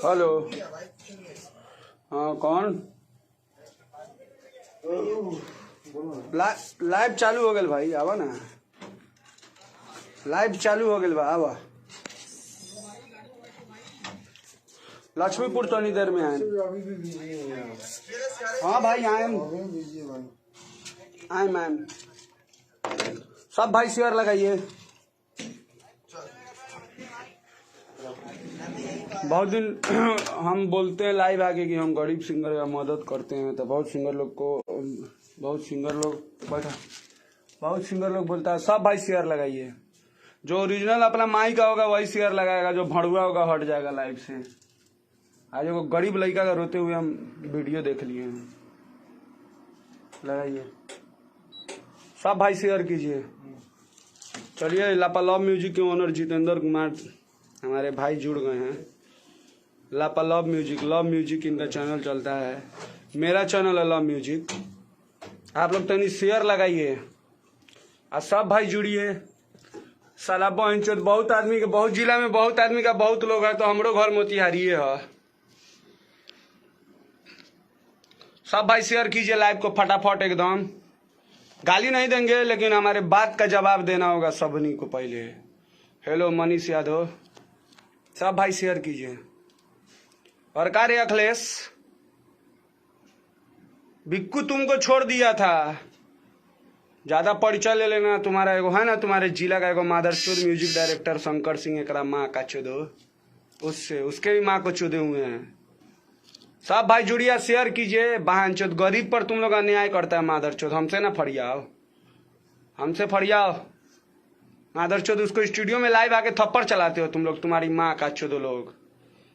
Hello, हाँ कौन? Live चालू हो गल भाई, आवा ना। लाइव चालू हो गल बा, आवा। लक्ष्मीपुर तो नहीं देर में आए। हाँ भाई आए सब भाई शेयर लगाइए। बहुत दिन हम बोलते हैं लाइव आके कि हम गरीब सिंगर का मदद करते हैं, तो बहुत सिंगर लोग बोलता है सब भाई शेयर लगाइए। जो ओरिजिनल अपना माई का होगा वही शेयर लगाएगा, जो भड़ुआ होगा हट जाएगा लाइव से। आज वो गरीब लड़का का रोते हुए हम वीडियो देख लिए हैं। लगाइए सब भाई शेयर कीजिए। चलिए, लापालॉव म्यूजिक के ओनर जितेंद्र कुमार हमारे भाई जुड़ गए हैं। लापालॉव म्यूजिक इनका चैनल चलता है। मेरा चैनल है लव म्यूजिक। आप लोग तनी शेयर लगाइए और सब भाई जुड़िए। साला बहनचोद बहुत आदमी के, बहुत जिला में बहुत आदमी का बहुत लोग है, तो हमरो घर मोतिहारी है। सब भाई शेयर कीजिए लाइव को फटाफट एकदम। गाली नहीं देंगे, लेकिन हमारे बात का जवाब देना होगा सबनी को पहले। हेलो मनीष यादव, सब भाई शेयर कीजिए। और कार्य अखिलेश, बिक्कू तुमको छोड़ दिया था, ज्यादा परिचय ले लेना। तुम्हारा एगो है ना, तुम्हारे जिला का एगो मादरचोद म्यूजिक डायरेक्टर शंकर सिंह, एकरा माँ का चोदो, उसके भी माँ को चोदे हुए हैं। सब भाई जुड़िया, शेयर कीजिए। बहनचोद गरीब पर तुम लोग अन्याय करता है मादरचोद। हमसे ना फरियाओ, हमसे फरियाओ मादरचोद। उसको स्टूडियो में लाइव आके थप्पड़ चलाते हो तुम लोग, तुम्हारी माँ का चोदो लोग।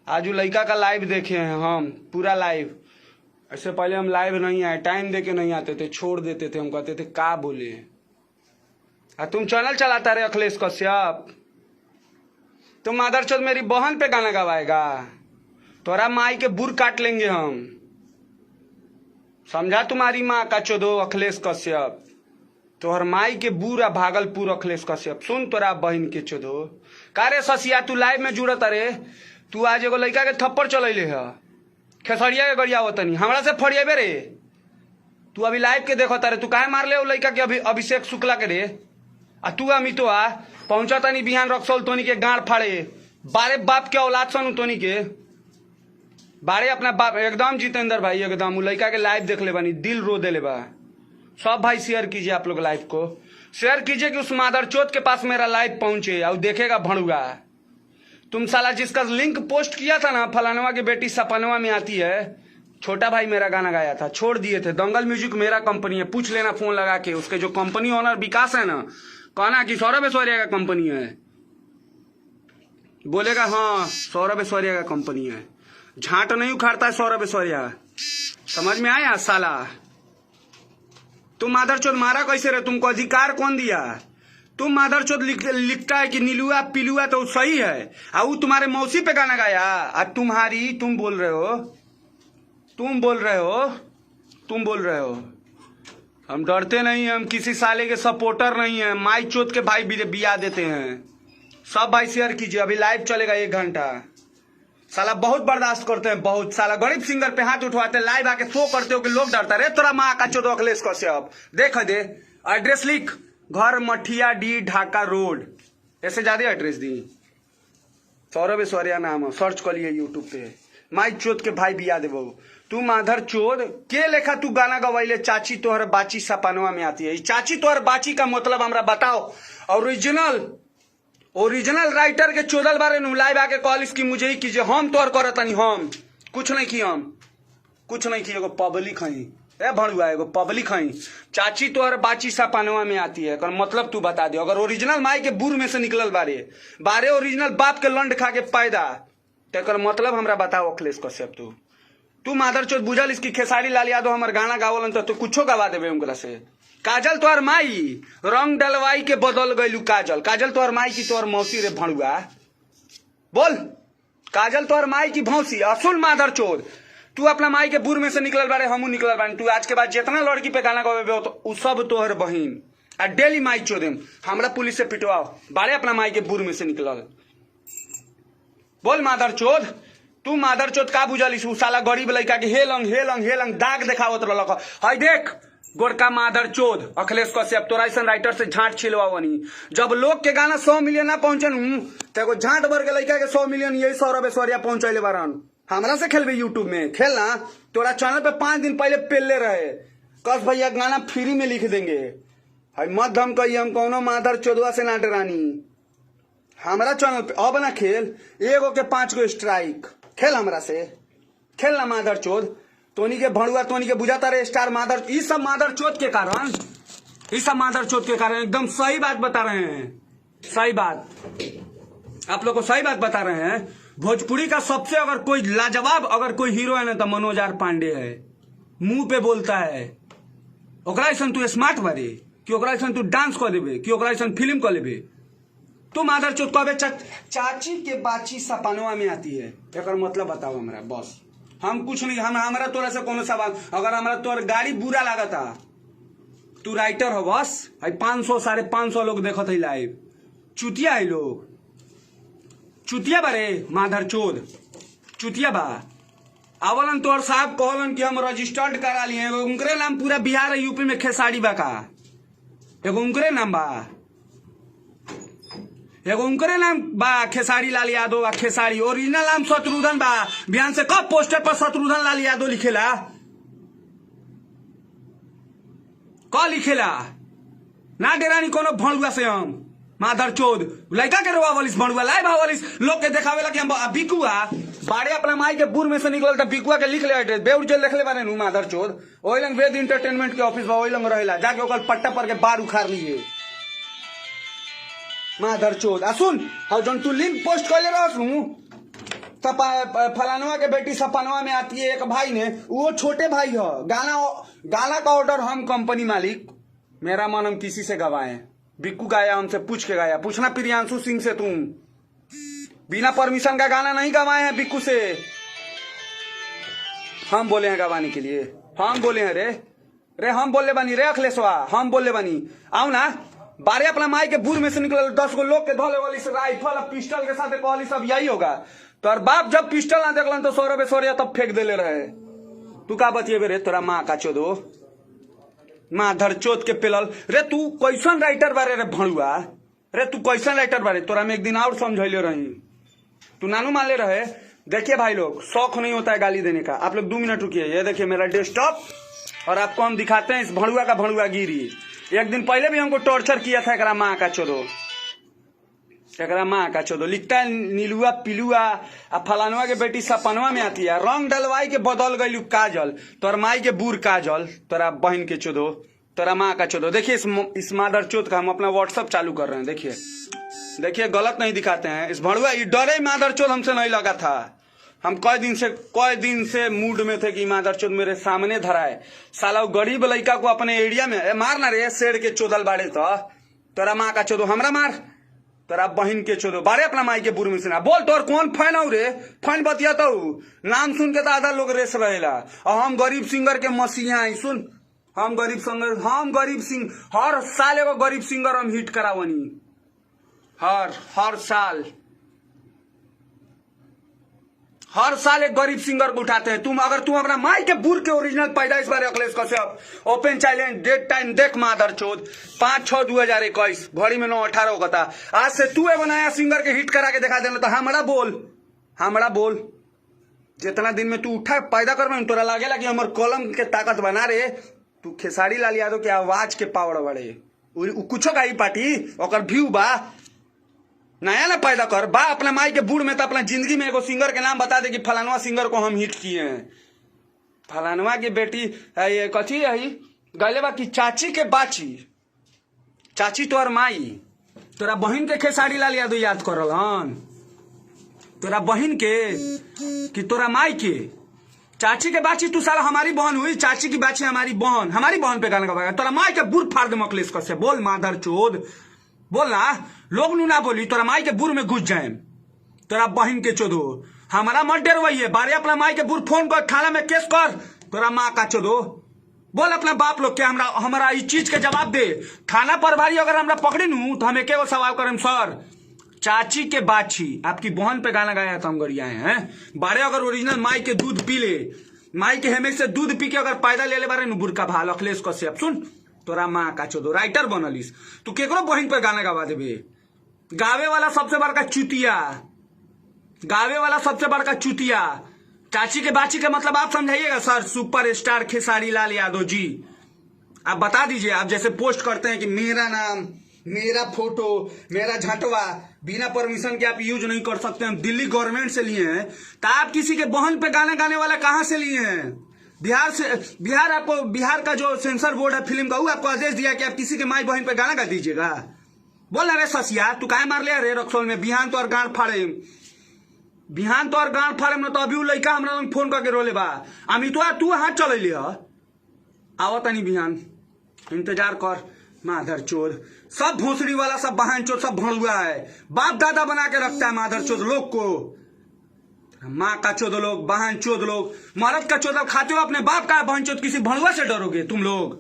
आज लड़का का लाइव देखे हैं हम, पूरा लाइव। ऐसे पहले हम लाइव नहीं आए, टाइम देके नहीं आते थे, छोड़ देते थे। हम कहते थे का बोले। तुम चैनल चलाता रहे अखिलेश कश्यप। तुम मादरचोद मेरी बहन पे गाना गवाएगा, तोरा माई के बुर काट लेंगे हम। समझा तुम्हारी माँ का चोदो अखिलेश कश्यप। तोहर माई के बुरा भागलपुर अखिलेश कश्यप। सुन तोरा बहन के चोदो। कारे ससिया तू लाइव में जुड़त रे। तू आज एगो लड़का के थप्पड़ चलैले है, खेसरिया के गरिया तनी हमरा से फरियाबे रे। तू अभी लाइव के देखो तारे, तू काहे मार ले लड़का के अभी अभिषेक शुक्ला के रे। आ तू अमितो पहुंचा तनी बिहान रक्सौल तोनी के गाड़ फाड़े। बारे बाप के औलाद सन तोनी के बारे अपना बाप। एकदम जितेंद्र भाई एकदम लड़का के लाइव देख ले बानी, दिल रो दे ले बा। सब भाई शेयर कीजिए, आप लोग लाइव को शेयर कीजिए कि उस मादरचोद के पास मेरा लाइव पहुंचे और देखेगा भड़ुआ। तुम साला जिसका लिंक पोस्ट किया था ना, फलानवा की बेटी सपनवा में आती है, छोटा भाई मेरा गाना गाया था, छोड़ दिए थे। दंगल म्यूजिक मेरा कंपनी है, पूछ लेना फोन लगा के। उसके जो कंपनी ओनर विकास है ना, कहना कि सौरभ ऐश्वर्या का कंपनी है, बोलेगा हाँ सौरभ ऐश्वर्या का कंपनी है। झांट नहीं उखाड़ता है सौरभ ऐश्वर्या, समझ में आया साला। तुम मादरचोद मारा कैसे रे? तुमको अधिकार कौन दिया? तुम मादरचोद लिखता है कि नीलुआ पिलुआ तो सही है, और वो तुम्हारे मौसी पे गाना गाया। और तुम बोल रहे हो। हम डरते नहीं, हम किसी साले के सपोर्टर नहीं है। माई चोद के भाई बिया देते हैं। सब भाई शेयर कीजिए, अभी लाइव चलेगा 1 घंटा। साला बहुत बर्दाश्त करते हैं, बहुत। साला गरीब सिंगर पे हाथ उठवाते, लाइव आके शो करते हो कि लोग डरता रहे। तोरा माँ का चोदो अखिलेश कश्यप। देख दे एड्रेस, लिख घर मठिया डी ढाका रोड, ऐसे ज्यादा एड्रेस दी। सौरभ ऐश्वर्या नाम है, सर्च कर लिए यूट्यूब पे। माई चोद के भाई बिया देबो। तू माधर चोद के लेखा तू गाना गवाइले। चाची तोहर बाची सपनवा में आती है। चाची तोहर बाची का मतलब हमरा बताओ। ओरिजिनल राइटर के चोदल बारे नु लाइव आके कॉल इसकी मुझे ही कीजिए। हम तोहर करत नहीं, हम कुछ नहीं की, एगो पब्लिक हई ए भड़ुआ, एगो पब्लिक हई। चाची तोहर बाची सपनवा में आती है, मतलब तू बता दे। अगर ओरिजिनल माई के बुर में से निकलल बारे ओरिजिनल बाप के लंड खा के पैदा, तेकर मतलब हमरा बताओ अखिलेश कश्यप। तू मादरचोद बुझल इसकी खेसारी लाल यादव हमर गाना गावलन तो कुछो गवा देबे उनकरा से। काजल तोहर माई रंग डलवाई के बदल गईलू। काजल तोहर माई की तोहर मौसी रे भड़ुआ। बोल, काजल तोहर माई की भौसी। असुल मादरचोद, तू अपना माई के बुर में से निकलल बारे, हमू निकलल बानी। तू आज के बाद जितना लड़की पे गाना गवेबे तो उ सब तोहर बहिन। आ डेली माई चोदेम, हमरा पुलिस से पिटवाओ बारे अपना माई के बुर में से निकलल। बोल मादर चोद, तू मादर चोद का बुझलिस? उ साला गरीब लड़का के हेलंग हेलंग हेलंग दाग देखावत रहलक। हई देख गोरका मादर चोद अखिलेश कश्यप, तोरा ऐसा राइटर से झाट छिलवावनी। जब लोग के गाना 100 मिलियन ना पहुंचे तो एगो झाट भर के लड़का के 100 मिलियन यही सौरभ ऐश्वर्या पहुंचले बारन। हमरा से खेलबे यूट्यूब में खेलना, तोरा चैनल पे 5 दिन पहले पेलले रहे। कस भैया गाना फ्री में लिख देंगे। हई मत हम कही हम कौनो मादर चोदवा से ना डरानी। हमारा चैनल पे अब ना खेल, एगो के 5 गो स्ट्राइक खेल हमरा से, खेल ना मादर चोद। तोनी के भड़ुआ तोनी के बुझाता रहे स्टार मादर, ये सब मादर चोद के कारण, ये सब मादर चोद के कारण। एकदम सही बात बता रहे हैं, सही बात आप लोग को सही बात बता रहे हैं। भोजपुरी का सबसे अगर कोई लाजवाब अगर कोई हीरो है ना तो मनोज आर पांडे है। मुंह पे बोलता है, ओकरा ऐसा तू स्मार्ट बारे कि ओकरा ऐसा तू डांस कर देबे कि ओकरा ऐसा फिल्म कर लेबे। तू मादर चोद कहबे चाची के बाची सपनवा में आती है, एक मतलब बताओ हमरा बस। हम कुछ नहीं, हम हमारा तोरा से कोनो सवाल, अगर हमारा तोर गाड़ी बुरा लागता, तू राइटर हो बस। 500 550 लोग देखत है लाइव, चुतिया है लोग, चुतिया बारे मादर चोद, चुतिया बा। आवलन तोर साहब कहलन कि हम रजिस्टर्ड करा लिए, उनकरे नाम पूरा बिहार यूपी में खेसारी बा का, एगो उनकरे नाम बा, एगो उनकरे नाम बा खेसारी लाल यादव। खेसारी ओरिजिनल नाम शत्रुघ्न बा। बिहान से कब पोस्टर पर शत्रुघ्न लाल यादव लिखेला? क लिखेला? ना डेरानी कोनो भणुआ से हम मादर चोद लड़का के रोवावलिस भणुआ लाई भावलिस लोग के देखावेला कि हम बिकुआ बाड़े अपना माई के बुर में से निकलल त बिकुआ के लिख ले एड्रेस बेउर जेल लिखले बारे नु मादर चोद। ओइ लंग वेद एंटरटेनमेंट के ऑफिस बा, ओइ लंग रहेला, जाके ओकर पट्टा पर के बार उखाड़ लिए मादर चोद। आ सुन और जन तू लिंक पोस्ट कर ले रहस नु फलानवा के बेटी सपनवा में आती है, एक भाई ने, वो छोटे भाई है। गाना का ऑर्डर हम कंपनी मालिक, मेरा मन हम किसी से गवाए। बिक्कू गाया, हमसे पूछ के गाया, पूछना प्रियांशु सिंह से। तुम बिना परमिशन का गाना नहीं गवाए हैं बिक्कू से, हम बोले हैं गवाने के लिए, हम बोले हैं रे हम बोले बनी रे अखिलेशवा, हम बोले बनी। आओ ना बारे अपना माई के बूर में से निकल 10 गो लोग के धोले वाली से राइफल पिस्टल के साथ कहली सब यही होगा। तोर बाप जब पिस्टल ना देखलन तो सौरभ ऐश्वर्या तब फेंक देले रहे। तू का बतिएबे रे तोरा माँ का चोदो, माधर चोद के पेलल रे। तू कैसन राइटर बारे रे भणुआ रे, तू कैसन राइटर बारे? तोरा में एक दिन और समझैले रही, तू नानू मान ले रहे। देखिए भाई लोग, शौक नहीं होता है गाली देने का। आप लोग 2 मिनट रुकिए, ये देखिए मेरा डेस्कटॉप, और आपको हम दिखाते हैं इस भणुआ का भणुआ गिरी। एक दिन पहले भी हमको टॉर्चर किया था एकरा माँ का चोदो, एकरा माँ का चोदो। लिखता है नीलुआ पिलुआ, आ फलानवा के बेटी सपनवा में आती है, रंग डलवाई के बदल गई काजल, तोर माई के बूर काजल, तोरा बहन के चोदो, तोरा माँ का चोदो। देखिए इस मादर चोद का हम अपना व्हाट्सअप चालू कर रहे हैं, देखिए देखिए, गलत नहीं दिखाते हैं। इस भड़ुआ ये डरे मादर चोद हमसे नहीं लगा था। हम कई दिन से मूड में थे कि मादर चोद मेरे सामने धरा है। साला गरीब लड़का को अपने एरिया में मारना रे, शेर के चोदल बाड़े तो तोरा माँ का चोदो हमरा मार, तोरा बहन के चोदो बारे अपना माई के बुर में से ना बोल। तोर कौन फैन हो रे? फैन बतिया तो नाम सुन के तो आधा लोग रेस रहेला। और हम गरीब सिंगर के मसीहा आई। सुन, हम गरीब सिंगर हर साल एगो गरीब सिंगर हम हिट करावनी, हर साल एक गरीब सिंगर को उठाते हैं। तुम अपना माई के बुर के ओरिजिनल पैदाइश बारे Akhilesh Kashyap open challenge date time देख मादर चोद 5/6/2021 घड़ी में 9:18 होता। आज से तू एगो नया सिंगर के हिट करा के दिखा देना तो हमरा बोल जितना दिन में तू उठा पैदा कर तोरा लागेला कि हमर कलम के ताकत बना रे। तू खेसारी लाल यादव के आवाज के पावर बड़े कुछो का ही पार्टी और व्यू बा नया ना पैदा कर बा। अपना माई के बूढ़ में तो अपना जिंदगी में एगो सिंगर के नाम बता दे कि फलानवा सिंगर को हम हिट किए हैं। फलानवा की बेटी ये कथी है गले बा की चाची के बाची, चाची तोर माई, तोरा बहन के खेसारी लाल यादव याद करल हन, तोरा बहन के कि तोरा माई के चाची के बाची। तू साला हमारी बहन हुई, चाची की बाची हमारी बहन पे गाना गवाएगा। तोरा माई के बुर फाड़ दे अखिलेश कश्यप। बोल माधर चोद बोल ना, लोग नू ना बोली तोरा माई के बुर में घुस जाए। तोरा बहन के चोदो हमारा मत डरवाइए बारे अपना माई के बुर फोन कर थाना में केस कर। तोरा माँ का चोदो बोल अपना बाप लोग के हमारा इस चीज के जवाब दे। थाना प्रभारी अगर हमरा पकड़ी नू तो हम एक सवाल करें, सर चाची के बाछी आपकी बहन पे गाना गाया था हम गरिया हैं बारे अगर ओरिजिनल माई के दूध पी ले माई के हेमे से दूध पी के अगर पैदा ले बारे नु बुरका भाल अखिलेश कश्यप सुन तोरा माँ का चोदो राइटर बनलिस तू केकरो बहन पर गाना गावा देबे गावे वाला सबसे बड़का चुतिया गावे वाला सबसे बड़का चुतिया चाची के बाछी का मतलब आप समझाइएगा सर सुपर स्टार खेसारी लाल यादव जी आप बता दीजिए आप जैसे पोस्ट करते हैं कि मेरा नाम मेरा फोटो मेरा झटवा बिना परमिशन के आप यूज नहीं कर सकते हम दिल्ली गवर्नमेंट से लिए हैं तो आप किसी के बहन पे गाना गाने वाला कहां से लिए हैं बिहार से आपको बिहार का जो सेंसर बोर्ड है फिल्म का वो आपको आदेश दिया कि आप किसी के माई बहन पे गाना गा दीजिएगा बोल रहे ससिया तू काहे मार लिया रे रक्सौल में बिहान तो और गांड फाड़े बिहान तो और गांड फाड़े में तो अभी लड़का हमरा फोन करके रोले बा अमितवा तू हाथ चल लिया आवत नहीं बिहान इंतजार कर माधर चोर सब भोसड़ी वाला सब बहन चोर सब भड़ुआ है बाप दादा बना के रखता है माधर चोर लोग को माँ का चोद लोग बहन चोद लोग मर्द का चोदल खाते हो अपने बाप का बहन चोद किसी भड़ुआ से डरोगे तुम लोग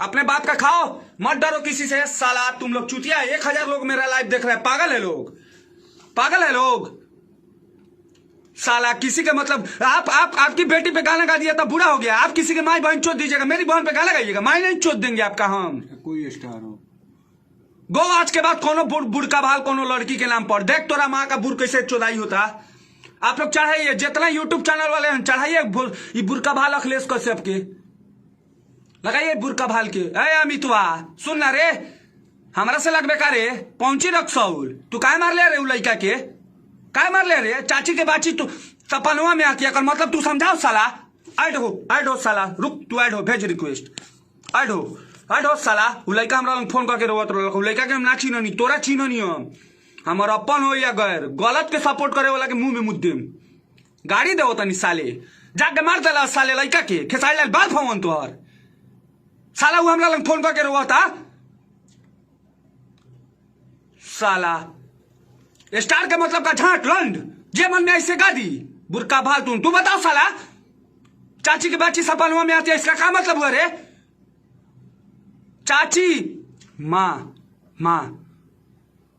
अपने बाप का खाओ मत डरो किसी से साला तुम लोग चुतिया 1000 लोग मेरा लाइव देख रहे हैं पागल है लोग साला किसी के मतलब आपकी बेटी पे गाना गा दिया तो बुरा हो गया आप किसी के माई बहन चोद दीजिएगा मेरी बहन पे गाना गाइएगा माई नहीं चोद देंगे आपका हम कोई स्टार हो गो आज के बाद कोनो बुरका भाल कोनो लड़की के नाम पर देख तोरा माँ का बुर कैसे चोदाई होता आप लोग चढ़ाइए जितना यूट्यूब चैनल वाले हैं चढ़ाइए बुरका भाल अखिलेश कश्यप के लगाइए बुरका भाल के अमितवा सुन ना रे हमारा से लगबे का रे पहुंची रक्सौल तू काहे मार ले रे उ लड़का के काहे मार ले रे चाची के बाची तू सपनवा में आती है मतलब तू समझाओ साला ऐड हो साला रुक तू ऐड हो भेज रिक्वेस्ट ऐड हो साला उ लड़का हमरा फोन करके रोवत रहल उ लड़का के हम ना चिन्हनी तोरा चिन्हनी हम हमर अपन हो या गैर गलत के सपोर्ट करे वाला के मुंह में मुद्दे गाड़ी दे तनी साले जाके मार देला साले लड़का के खेसारी लाल बाल फवन तोहर साला उ हमरा लंग फोन करके रोवता साला स्टार के मतलब का झाट लंड जे मन में ऐसे गा दी बुरका भाल तू बताओ साला चाची की बाची सपनवा में आती है इसका क्या मतलब हुआ रे चाची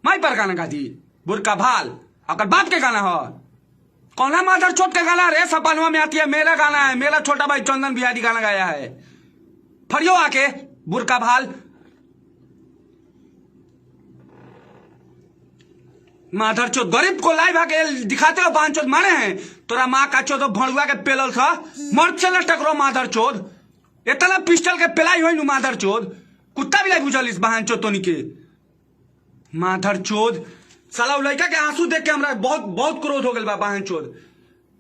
माई पर गाना गा दी बुरका भाल अगर बाप के गाना हो कौन है माधर चोट का गाना रे सपनवा में आती है मेरा गाना है मेरा छोटा भाई चंदन बिहारी गाना गाया है फरियो आके बुरका भाल माधर चोद गरीब को लाइव आके दिखाते हो पांच चोद मारे हैं तोरा माँ का चोद भड़ुआ के पेलल था मर्द से न टकरो माधर चोद इतना पिस्टल के पेलाई हुई माधर चोद कुत्ता भी लाई बुझल इस बहन चोद तोनी के माधर चोद साला लड़का के आंसू देख के हमरा बहुत क्रोध हो गल बा बहन चोद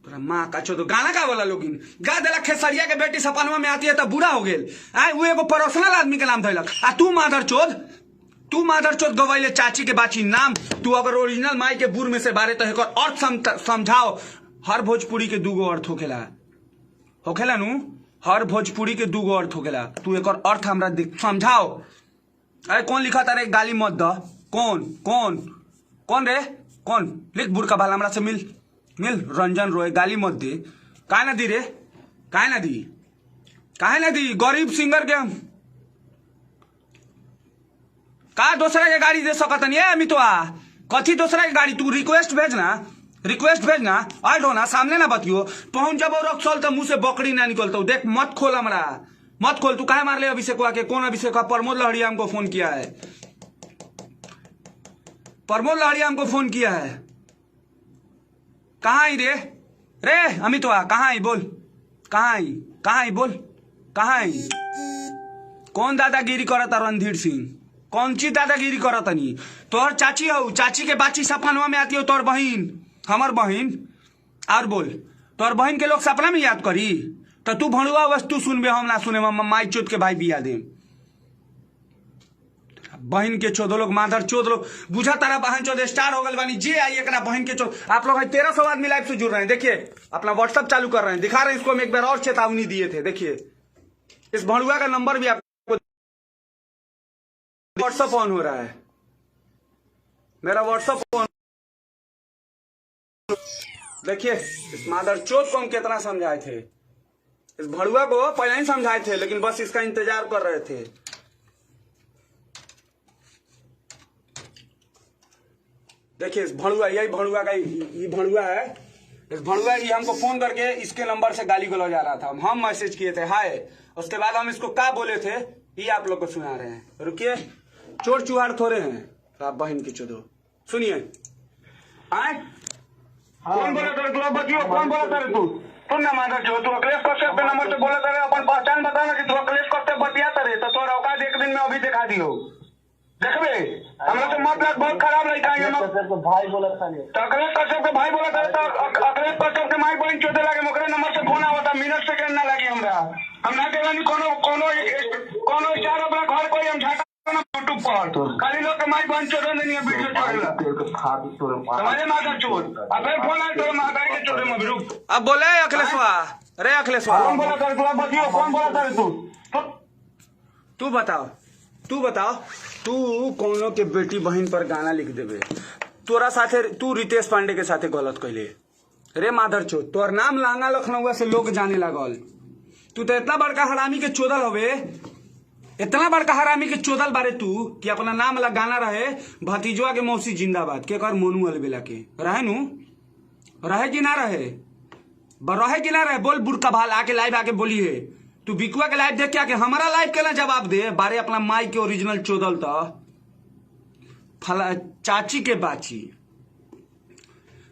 तोरा माँ का चोद गाना गा वाला लोग गा देला खेसरिया के बेटी सपनवा में आती है तब बुरा हो गेल वो एगो पर्सनल आदमी के नाम धैलक आ तू माधर चोद गवैले चाची के बाची नाम तू अगर ओरिजिनल माई के बुर में से बारे तो एकर अर्थ समझाओ हर भोजपुरी के दूगो अर्थ होखेला नु हर भोजपुरी के दूगो अर्थ होखेला तू एकर अर्थ हमरा समझाओ अरे कौन लिखा तारे गाली मत द कौन रे कौन लिख बुरका भाल हमरा से मिल रंजन रोय गाली मत दे काहे ना दी गरीब सिंगर के का दूसरा के गाड़ी दे सकत नहीं है अमितवा कथी दूसरा के गाड़ी तू रिक्वेस्ट भेजना ऐड हो ना सामने ना बतियो पहुंच जब रक्सौल तो मुंह से बकरी ना निकलता देख मत खोल तू काहे मार ले अभिषेक के कौन अभिषेक प्रमोद लहड़िया हमको फोन किया है कहाँ आई रे अमितवा कहाँ आई बोल कौन दादागिरी करता रणधीर सिंह कौन ची दादागिरी करत नहीं तोहर चाची हो चाची के बाची सपनवा में आती हो तोहर बहन हमर बहन और बोल तोहर बहन के लोग सपना में याद करी तो तू भणुआ वस्तु सुनबे हम ना सुने माई चोद के भाई बिया दे बहन के चोद लोग माधर चोद लोग बुझा तारा बहन चोद स्टार हो गल बानी जे आई एक बहन के चोद आप लोग 1300 आदमी लाइव से जुड़ रहे हैं देखिए अपना व्हाट्सएप चालू कर रहे हैं दिखा रहे हैं इसको हम एक बार और चेतावनी दिए थे देखिए इस भणुआ का नंबर भी आपको व्हाट्सएप ऑन हो रहा है मेरा व्हाट्सएप ऑन देखिए इस माधर चोद को हम कितना समझाए थे इस भड़ुआ को पहले ही समझाए थे लेकिन बस इसका इंतजार कर रहे थे देखिए इस भणुआ, यही भणुआ का ये भणुआ है। इस भणुआ ये हमको फोन करके इसके नंबर से गाली गलौज आ रहा था। हम मैसेज किए थे हाय, उसके बाद हम इसको क्या बोले थे ये आप लोग को सुना रहे हैं। रुकिए, चोर चुहार थोड़े हैं आप बहन की चोदो, सुनिए। कौन बोला तेरे, तू बतियो, कौन बोला तेरे, तू ना माना जो तू अखिलेश कश्यप के नंबर से बोला तेरे, अपन पहचान बताना कि तू अखिलेश कश्यप बतिया तेरे, तो तोरा औकात एक दिन में अभी दिखा दियो। देखबे हमरा तो मतलब बहुत खराब लड़का है। भाई बोला था तो अखिलेश कश्यप के भाई बोला था, तो अखिलेश कश्यप के माई बहन चोदे लगे, ओकरे नंबर से फोन आवता, मिनट सेकंड ना लगे हमरा। हम ना देवानी कोनो कोनो कोनो चार अपना घर कोई हम झाका यूट्यूब पर खाली लोग के माई बहन चोदे नहीं है, वीडियो छोड़ेला समझे माता चोद। अब फिर फोन आए तो माता के चोदे में रुक। अब बोले अखिलेशवा, अरे अखिलेशवा कौन बोला तेरे, तू बतियो कौन बोला तेरे, तू बताओ, तू बताओ, तू कोनो के बेटी बहन पर गाना लिख देबे, तोरा साथे तू रितेश पांडे के साथे गलत कहले रे माधर चोद, तोर नाम लांगा लखनऊ से लोग जाने लागल। तू तो इतना बड़का हरामी के चोदल हवे, इतना बड़का हरामी के चोदल बारे तू कि अपना नाम लगाना रहे भतीजवा के मौसी जिंदाबाद के कर मोनू अलबेला के रहे नु, रहे कि ना रहे, रहे कि ना रहे, बोल बुरका भाल आके लाइव आके बोली है। तू बिकुआ के लाइव देख के आके हमारा लाइव के ना जवाब दे बारे अपना माई के ओरिजिनल चोदल तो फला चाची के बाची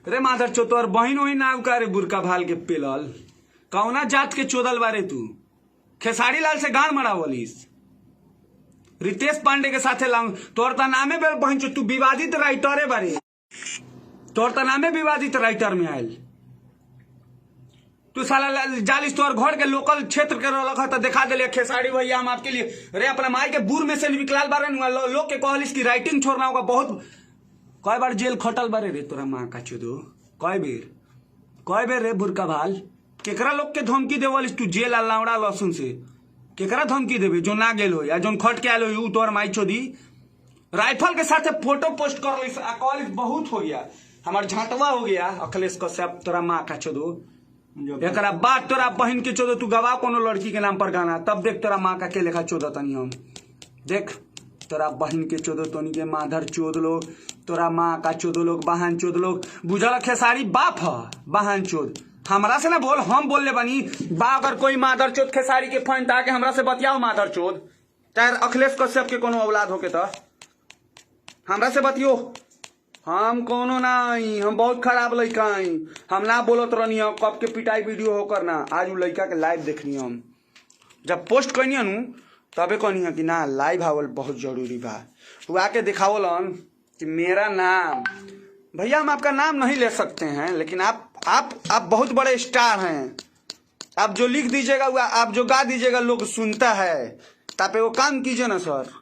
रे माधर चो, तोर बहन वही नाव का रे बुरका भाल के पेलल, कौना जात के चोदल बारे तू, खेसारी लाल से गान मरा बोलिस, रितेश पांडे के साथे लाऊं, तोर ता नामे बहन चो, तू विवादित राइटर बारे, तोर ता नामे विवादित राइटर में आयल। तू साला जालिस तोर घर के लोकल क्षेत्र के रखा तो दिखा दिले खेसारी भैया हम आपके लिए रे अपना माई के बूर में से निकलाल बारे लोग के कहलिस की राइटिंग छोड़ना होगा। बहुत कई बार जेल खटल बारे रे तोरा माँ का चोदो, कई बेर रे बुरका भाल, केकरा लोग के धमकी देवलिस तू जेल आ लावड़ा लहसुन से, केकरा धमकी देवे जो ना गेल हो या जो खट के आयल हो तोर माई चोदी राइफल के साथ फोटो पोस्ट कर कहलिस बहुत हो गया, हमार झाटवा हो गया अखिलेश कश्यप तोरा माँ का चोदो। एकरा बाद तोरा बहन के चोदो, तू गवा कोनो लड़की के नाम पर गाना, तब देख तोरा माँ का के लेखा चोदा तनी हम देख तोरा बहन के चोदो तनी के माधर चोद लोग, तोरा माँ का चोदो लोग, बहन चोद लोग, बुझल खेसारी बाप है बहन चोद। हमरा से ना बोल, हम बोल ले बनी बा, अगर कोई माधर चोद खेसारी के फैन ताके हमरा से बतियाओ माधर चोद, चाहे अखिलेश कश्यप के कोनो औलाद होके तो हमरा से बतियो। हम कोनो नहीं, हम बहुत खराब लड़का हई, हम ना बोलत रहनी कब के पिटाई वीडियो होकर ना, आज उ लड़का के लाइव देखनी हम जब पोस्ट करनी नु तबे कहनी कि ना लाइव आवल बहुत जरूरी बा। वो आके दिखावलन कि मेरा नाम, भैया हम आपका नाम नहीं ले सकते हैं लेकिन आप बहुत बड़े स्टार हैं, आप जो लिख दीजिएगा वो आप जो गा दीजिएगा लोग सुनता है, तो आप वो काम कीजिए ना सर,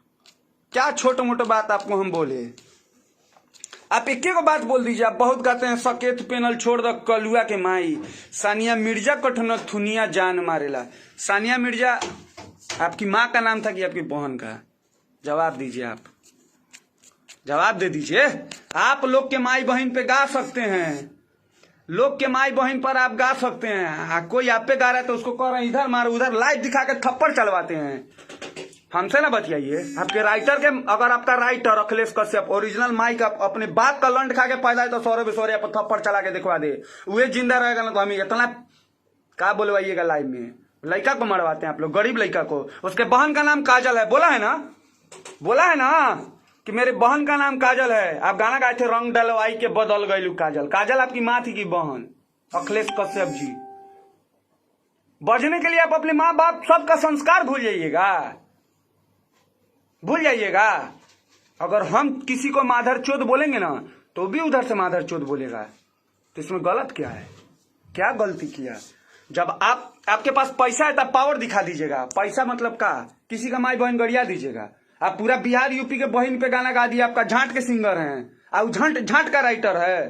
क्या छोटे मोटे बात आपको हम बोले, आप एक को बात बोल दीजिए। आप बहुत गाते हैं सकेत पेनल छोड़ दो कलुआ के माई, सानिया मिर्जा कठन थुनिया जान मारेला। सानिया मिर्जा आपकी माँ का नाम था कि आपकी बहन का? जवाब दीजिए, आप जवाब दे दीजिए। आप लोग के माई बहन पे गा सकते हैं, लोग के माई बहन पर आप गा सकते हैं, कोई आप पे गा रहा है तो उसको कह रहे हैं इधर मारो उधर, लाइव दिखा के थप्पड़ चलवाते हैं। हमसे ना बतियाइए। आपके राइटर के, अगर आपका writer Akhilesh Kashyap original mic अपने बाप का लंड खा के पैदा है तो सौरभ बिसौरिया पर थप्पड़ चला के दिखवा दे, वह जिंदा रहेगा ना तो हम इतना क्या बोलवाइएगा लाइव में। लड़का को मरवाते हैं आप लोग, गरीब लड़का को। उसके बहन का नाम काजल है, बोला है ना, बोला है ना कि मेरे बहन का नाम काजल है। आप गाना गाए थे रंग डलवाई के बदल गई काजल, काजल आपकी माँ थी कि बहन? अखिलेश कश्यप जी, बजने के लिए आप अपने माँ बाप सबका संस्कार भूल जाइएगा, भूल जाइएगा। अगर हम किसी को माधर चोद बोलेंगे ना तो भी उधर से माधर चोद बोलेगा, तो इसमें गलत क्या है? क्या गलती किया? जब आपके पास पैसा है तब पावर दिखा दीजिएगा। पैसा मतलब का, किसी का माई बहन गड़िया दीजिएगा। आप पूरा बिहार यूपी के बहन पे गाना गा दिया, आपका झांट के सिंगर हैं, और झांट का राइटर है।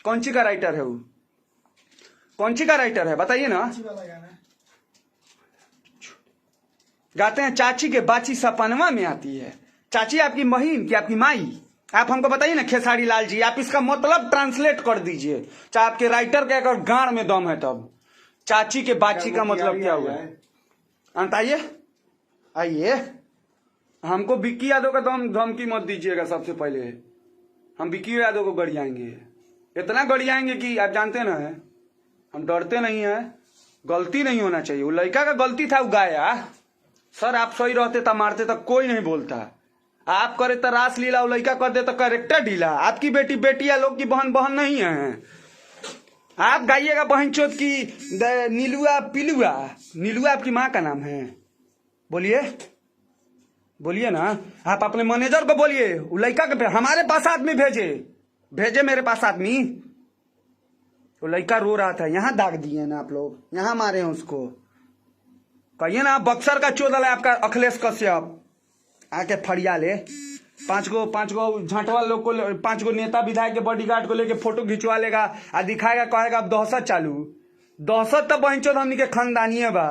कौन सी का राइटर है वो? कौन सी का राइटर है बताइए ना। गाते हैं चाची के बाची सपनवा में आती है। चाची आपकी बहन की आपकी माई? आप हमको बताइए ना खेसारी लाल जी, आप इसका मतलब ट्रांसलेट कर दीजिए, चाहे आपके राइटर के अगर गांड में दम है तब। चाची के बाची का मतलब क्या हुआ? अंत आइए, आइए, हमको विक्की यादव का धमकी मत दीजिएगा सबसे पहले। हम विकी यादव को गड़ियाएंगे, इतना गड़ियाएंगे कि आप जानते ना है हम डरते नहीं है। गलती नहीं होना चाहिए, वो लड़का का गलती था, वो गाया। सर आप सही रहते तो मारते तो कोई नहीं बोलता। आप करे तो रास लीला, वो लड़का कर दे तो करेक्टर ढीला। आपकी बेटी बेटिया लोग की बहन बहन नहीं है। आप गाइएगा बहन चोत की नीलुआ पिलुआ। नीलुआ आपकी माँ का नाम है? बोलिए बोलिए ना। आप अपने मैनेजर को बोलिए वो लड़का के हमारे पास आदमी भेजे मेरे पास आदमी। वो लड़का रो रहा था, यहाँ दाग दिए ना आप लोग, यहाँ मारे हैं उसको। कहिए ना बक्सर का चोदल है आपका अखिलेश कश्यप, आके फड़िया ले। पांच गो झांटवा लोग को, 5 गो नेता विधायक के बॉडीगार्ड को लेके फोटो खिंचवा लेगा आ दिखाएगा, कहेगा अब दहशत चालू। दहशत तो बहन चोद हमनी के खानदानिये बा।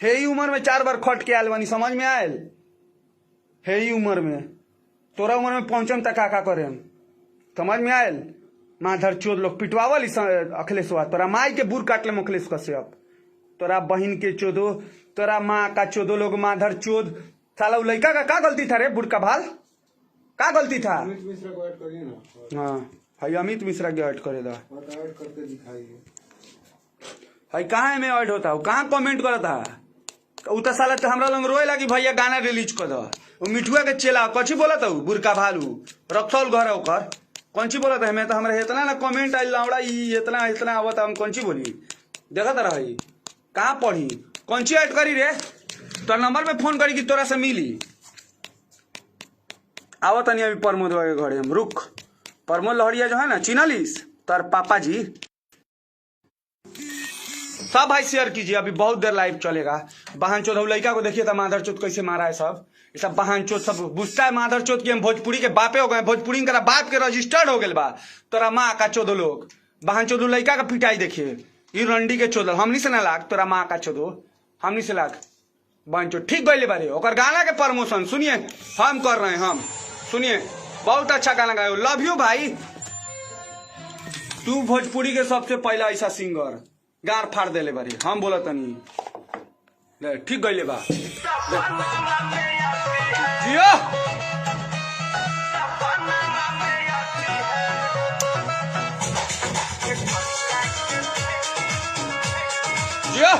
हे ही उम्र में 4 बार खट के आयल बनी, समझ में आयल? हे ही उम्र में, तोरा उम्र में पहुंचम तक का करे, समझ में आयल? माधर चोद लोग पिटवावल अखिलेश, तोरा माई के बुर काट ले अखिलेश कश्यप। तोरा बहन के चोदो, तोरा माँ का चोदो लोग माधर चोद। साला लड़का का गलती था रे? बुड़का भाल का गलती था? अमित मिश्रा को ऐड करिए ना। हाँ भाई अमित मिश्रा के ऐड करे दा, ऐड करके दिखाइए। भाई कहाँ में ऐड होता है? कहाँ कमेंट करता है? उ तो साला हमरा लंग रोए लगी भैया गाना रिलीज कर दो। वो मिठुआ के चेला कची बोला था? बुरका भालू रक्सौल घर ओकर कौन ची बोला था? मैं तो हमारे इतना ना कमेंट आई लावड़ा इतना आवत, हम कौन ची बोली देखा था रही। कहाँ पढ़ी? कौन ची ऐड करी रे? तो नंबर में फोन करी कि तोरा से मिली। आवत नहीं अभी प्रमोद के घरे हम। रुक, प्रमोद लहरिया जो है ना, चिन्हलिस तर पापा जी। सब भाई शेयर कीजिए, अभी बहुत देर लाइव चलेगा। बहन चोद लड़का को देखिए तो माधर चोद कैसे मारा है सब। ये सब बहन चोद सब बुझता है माधर चोद की हम भोजपुरी के बापे हो गए। भोजपुरी का बाप के रजिस्टर्ड हो गए बा। तोरा माँ का चोदो लोग बहन चोदो लड़का का पिटाई देखिए। ये रंडी के चोदल हमनी से ना लाग, तोरा माँ का चोदो हमनी से लाग। बहन चोद ठीक गए बारे ओकर गाना के प्रमोशन सुनिए हम कर रहे हैं। हम सुनिए बहुत अच्छा गाना गाए। लव यू भाई, तू भोजपुरी के सबसे पहला ऐसा सिंगर गार फाड़ देले बारी। हम बोला तनी ठीक गईले बा जियो। जियो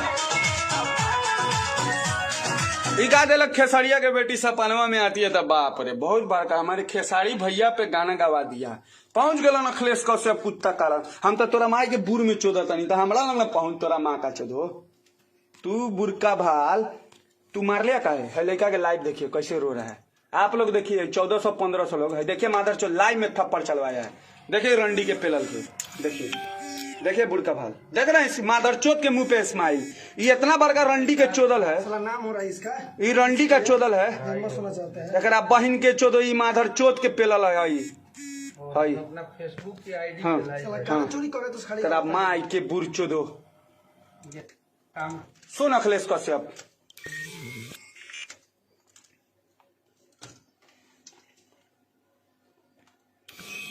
गा दिलक खेसारिया के बेटी सपनवा में आती है तब बाप रे बहुत बार का हमारे खेसारी भैया पे गाना गवा दिया। पहुंच गल अखिलेश कश्यप कुत्ता कारण। हम तो तोरा माई के बुर में चोदा तनी तो हमरा लग पहुंच तोरा माँ का चोदो। तू बुरका भाल तू मार लिया का है लड़का के लाइव देखिए कैसे रो रहा है। आप लोग देखिए 1400-1500 लोग है। देखिए माधर चोद लाइव में थप्पड़ चलवाया है। देखिए रंडी के पेलल के देखिए बुड़का भाल देख रहे हैं माधर चोद के मुंह पे स्माइल। ये इतना बड़का रंडी के चोदल है, नाम हो रहा है इसका, ये रंडी का चोदल है। एक बहन के चोदो ये माधर चोद के पेलल है। अपना फेसबुक की आईडी हाँ माई के बुर चोदो। सुन अखिलेश कश्यप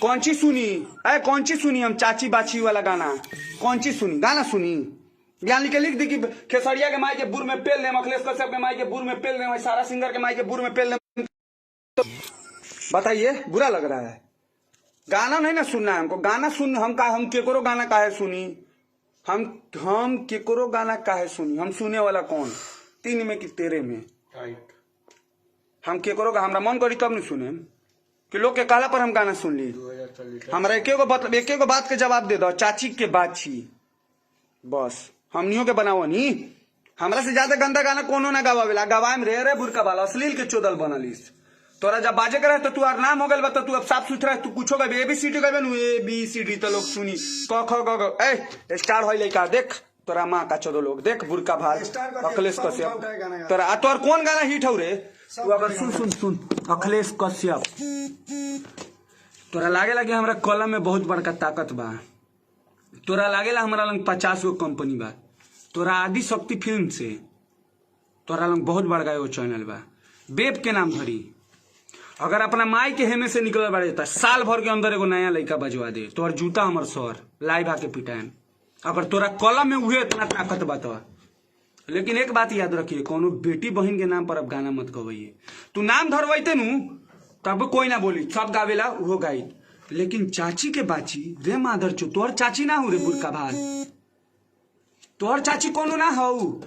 कौन सी सुनी? अरे कौन सी सुनी? हम चाची बाची वाला गाना कौन सी सुनी? गाना सुनी ज्ञान लिख दी कि खेसरिया के माई के बुर में पेल दे, अखिलेश कश्यप के माई के बुर में पेल दे, सारा सिंगर के माई के बुर में पेल दे। बताइए बुरा लग रहा है? गाना नहीं ना सुनना है हमको। गाना सुन हम केकरो गाना काहे सुनी? हम केकरो गाना काहे सुनी? हम सुने वाला कौन? 3 में कि 13 में हम केकरो का हमरा मन करी तब नहीं सुने कि लोग के कहला पर हम गाना सुन ली। हमारा एक बात के जवाब दे दो, चाची के बाची बस हमनियों के बनाओ नी। हमरा से ज्यादा गंदा गाना कोनो ना गवावेला। गवाएम रे बुरका वाला अश्लील के चोदल बनलिस। तोरा जब बाजे करे तो तू आर नाम हो गल बा, तो तू अब साफ सुथरा तू कुछो गबे ABCD गबे नु ABCD तो लोग सुनी क ख ग ए स्टार होई लइका देख तोरा माँ का चोदो लोग देख बुरका भाल अखिलेश कश्यप तोरा तोर कौन गाना हिट हो रे? तू अगर सुन अखिलेश कश्यप तोरा लागेला कि हमरा कलम में बहुत बड़का ताकत बा। तोरा लागेला हमरा लंग 50 गो कंपनी बा। तोरा आदि शक्ति फिल्म से तोरा लंग बहुत बड़का एगो चैनल बा। बेब के नाम धरी अगर अपना माई के हेमे से निकल बाड़े तो साल भर के अंदर एगो नया लड़का बजवा दे। तोर जूता हमर सर लाइव आके पिटाएम अगर तोरा कलम में उहे इतना ताकत बा तो। लेकिन एक बात याद रखिए, कोनो बेटी बहन के नाम पर अब गाना मत गवाइए। तू नाम धरवाइते नु तब कोई ना बोली, सब गावेला वो गाई। लेकिन चाची के बाची रे माधर चो तोहर चाची ना हो रे बुरका भाल, तोहर चाची कोनो ना हो,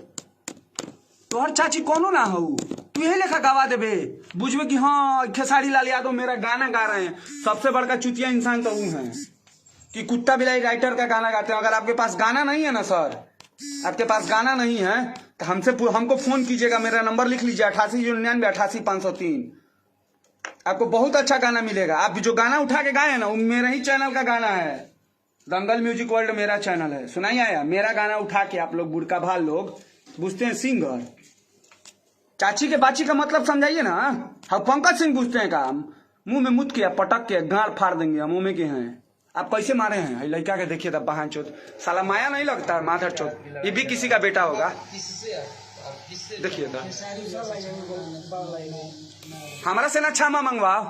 तोहर चाची कोनो ना हो। तू यही लेखा गवा देबे, बुझबे कि हाँ खेसारी लाल यादव मेरा गाना गा रहे हैं। सबसे बड़का चुतिया इंसान तो वो है कि कुत्ता बिलाई राइटर का गाना गाते हैं। अगर आपके पास गाना नहीं है ना सर, आपके पास गाना नहीं है तो हमको फोन कीजिएगा। मेरा नंबर लिख लीजिए 8899 88 आपको बहुत अच्छा गाना मिलेगा। आप जो गाना उठा के गाए हैं ना वो मेरा ही चैनल का गाना है, दंगल म्यूजिक वर्ल्ड मेरा चैनल है। सुनाई आया? मेरा गाना उठा के आप लोग बुरका भाल लोग बुझते हैं सिंगर। चाची के बाची का मतलब समझाइए ना। हम पंकज सिंह बुझते हैं काम, मुंह में मुत किया पटक के गाड़ फाड़ देंगे हम, मुंह में के हैं। आप कैसे मारे हैं लड़का के? देखिए तब बहान चोत साला माया नहीं लगता, माधर चोत ये भी किसी का बेटा होगा। देखिए तो हमारा सेना क्षमा मंगवाओ,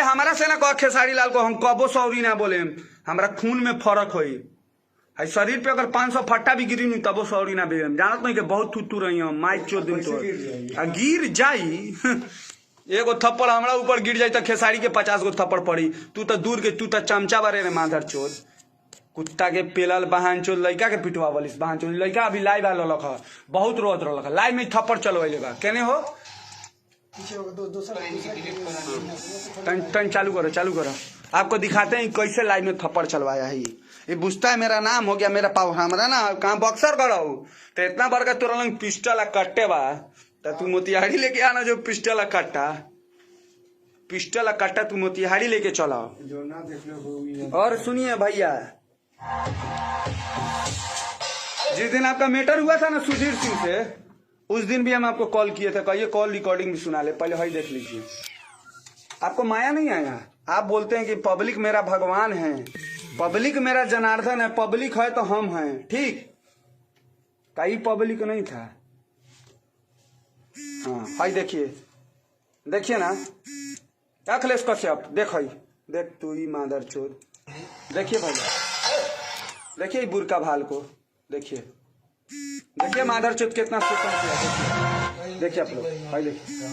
हमारा सेना को खेसारी लाल को हम कबो सॉरी ना बोले। हमारा खून में फर्क होई है। शरीर पे अगर 500 फट्टा भी गिरी नहीं तबो सॉरी ना बेम। जानत नहीं कि बहुत थुतू रही हम माइक चोद दिन तो गिर जाई एगो थप्पड़ हमरा ऊपर गिर जाई तो खेसारी के 50 गो थप्पड़ पड़ी। तू तो दूर के, तू तो चमचा बारे रे माधर चोद, कुत्ता के पेलल बहान चोद लड़का के पिटवा वालिस बहान चोद। लड़का अभी लाइव आल रख बहुत रोत रख लाइव में थप्पड़ चलवाइले बा केने हो। टन चालू करो आपको दिखाते हैं कैसे लाइव में थप्पड़ चलवाया है। ये बुझता है मेरा नाम हो गया, मेरा पाव हमारा ना कहाँ बक्सर करो तो इतना बड़का तोरा लंग पिस्टल कट्टे बा तो तू मोतिहारी लेके आना। जो पिस्टल कट्टा तू मोतिहारी लेके चलाओ। और सुनिए भैया, जिस दिन आपका मैटर हुआ था ना सुधीर सिंह से, उस दिन भी हम आपको कॉल किए थे। कहिए कॉल रिकॉर्डिंग भी सुना ले, पहले हाई देख लीजिए। आपको माया नहीं आया? आप बोलते हैं कि पब्लिक मेरा भगवान है, पब्लिक मेरा जनार्दन है, पब्लिक है तो हम हैं। ठीक, कई पब्लिक नहीं था। हाँ हाई देखिए ना अखिलेश कश्यप देख तू ही मादर चोद। देखिए भैया, देखिए बुरका भाल को, देखिए मादर चोद कितना शोषण किया। देखिए आप लोग भाई, देखिए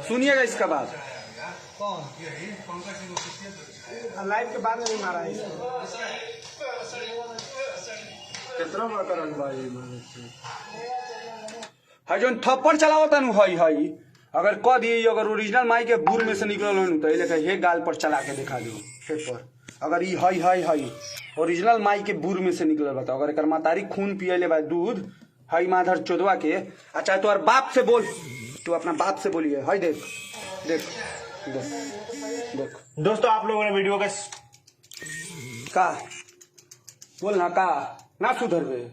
सुनिएगा इसका बात। लाइव के बाद में मारा है जो थप्पड़ चलावता नु हई अगर कह दिए अगर ओरिजिनल माई के बूर में से निकल तो ये गाल पर चला के दिखा दो पेपर। अगर ये हई ओरिजिनल माई के बूर में से निकल बता, अगर एक मातारी खून पियले बा दूध हई माधर चोदवा के। अच्छा तो और बाप से बोल, तू अपना बाप से बोलिए। हई देख दोस्तों आप लोगों ने वीडियो का बोल ना सुधरबे।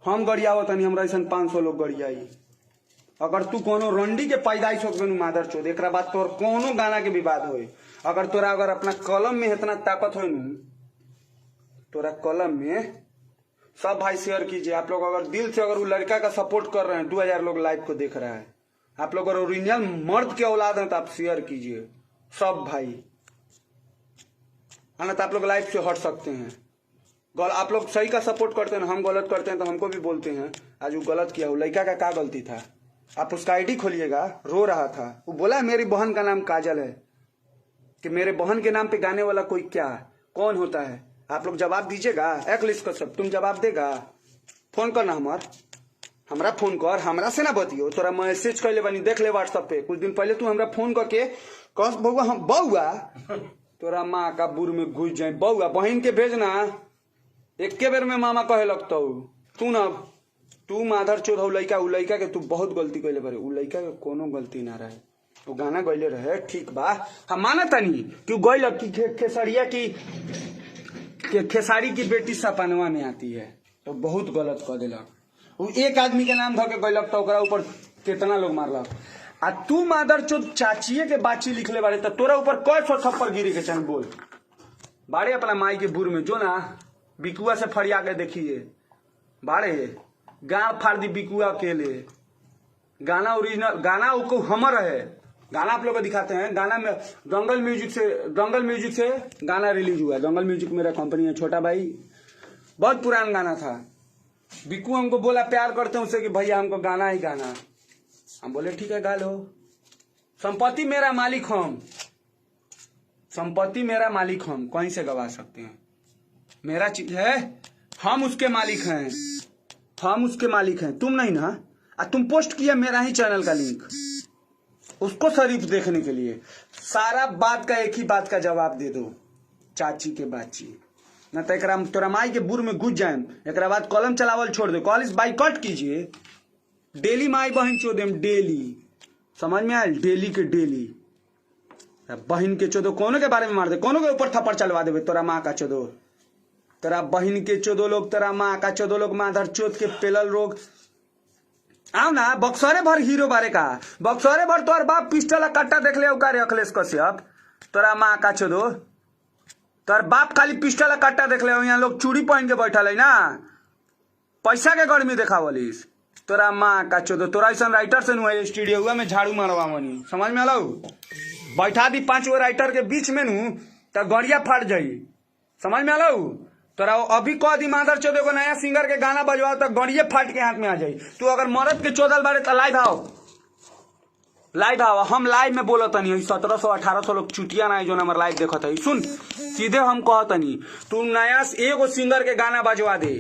हम गड़ियावत नहीं, हमरा ऐसा 500 लोग गड़ियाई। अगर तू कोनो रंडी के पैदाइश हो माधर चोद, एक बाद तोर कोनो गाना के विवाद हो। अगर तोरा अगर अपना कलम में इतना ताकत हो, तोरा कलम में सब भाई शेयर कीजिए। आप लोग अगर दिल से अगर वो लड़का का सपोर्ट कर रहे हैं, 2000 लोग लाइव को देख रहा है, आप लोग अगर ओरिजिनल मर्द के औलाद हैं तो आप शेयर कीजिए सब भाई, है ना। तो आप लोग लाइव से हट सकते हैं। आप लोग सही का सपोर्ट करते हैं, हम गलत करते हैं तो हमको भी बोलते हैं आज वो गलत किया। वो लड़का का क्या गलती था? आप उसका आईडी खोलिएगा, रो रहा था। वो बोला मेरी बहन का नाम काजल है, कि मेरे बहन के नाम पे गाने वाला कोई क्या कौन होता है? आप लोग जवाब दीजिएगा। अखिलेश कश्यप तुम जवाब देगा? फोन करना हमरा फोन कर, हमरा से ना बतियो। तोरा मैसेज कर ले बनी, देख ले व्हाट्सएप पे। कुछ दिन पहले तू हमरा फोन करके कस बउआ हम बउआ तोरा माँ का बुर में घुस जाए। बउआ बहन के भेजना, एक के बेर में मामा कहे लगता तू माधर चोद हो लड़का के तू बहुत गलती कैले बारे। उ लड़का के कोनो गलती ना रहे, वो गाना गैले रहे ठीक बा, हम माना तनी कि गैल की खेसरिया की खेसारी की बेटी सपनवा में आती है तो बहुत गलत कह दिलक। वो एक आदमी के नाम धके गैलक तो ओकरा ऊपर कितना लोग मारलक। आ तू माधर चोद चाचिए के बाची लिखले बारे तो तोरा ऊपर कई 100 थप्पड़ गिरी के चल बोल बारे। अपना माई के बुर में जो ना बिकुआ से फरिया के देखिए बारे, गाँव फाड़ दी बिकुआ के लिए। गाना ओरिजिनल गाना हमर है। गाना आप लोग को दिखाते हैं। गाना में दंगल म्यूजिक से गाना रिलीज हुआ है। दंगल म्यूजिक मेरा कंपनी है, छोटा भाई, बहुत पुराना गाना था। बिकू हमको बोला प्यार करते हैं उससे कि भैया हमको गाना ही गाना। हम बोले ठीक है गा लो, संपत्ति मेरा मालिक हम। संपत्ति मेरा मालिक हम कहीं से गवा सकते हैं, मेरा चीज है, हम उसके मालिक हैं, हम उसके मालिक हैं, तुम नहीं ना। तुम पोस्ट किया मेरा ही चैनल का लिंक उसको शरीफ देखने के लिए। सारा बात का एक ही बात का जवाब दे दो, चाची के बाची न तो एकरा तोरा माई के बुर में घुस जाए, एक बाद कलम चलावल छोड़ दो, कॉलेज बाइकआउट कीजिए। डेली माई बहन चोदे डेली, समझ में आयल, डेली के डेली बहन के चोदो कोनो के बारे में मार दे, कोनो के ऊपर थप्पड़ चलवा देवे, तोरा माँ का चोदो, तेरा बहन के चोदो लोग, तेरा माँ का चोदो लोग, माधर चोद के पेलल रोग। आओ ना बक्सरे भर हीरो बारे का, बक्सरे भर तोर बाप पिस्टल कट्टा देख ले उकारे अखिलेश कश्यप, तोरा माँ का चोदो, तोर बाप खाली पिस्टल कट्टा देख ले, यहाँ लोग चूड़ी पहन के बैठल है ना, पैसा के गर्मी देखावलिस, तोरा माँ का चोदो। तोरा ऐसा राइटर से नु स्टूडियो में झाड़ू मारवा मनी, समझ में आलो, बैठा दी 5 गो राइटर के बीच में नु तो गड़िया फाट जाई, समझ में आलो। तोरा अभी कह दी माधर चौदह को नया सिंगर के गाना बजवाओ तो गड़िए फाट के हाथ में आ जाई। तू अगर मरद के चौदल बारे तो लाइव आओ, लाइव आओ, हम लाइव में बोलत नहीं, 1700-1800 लोग चुटिया ना जो हमारे लाइव देखत है। सुन सीधे हम कहत नहीं, तू नया एगो सिंगर के गाना बजवा दे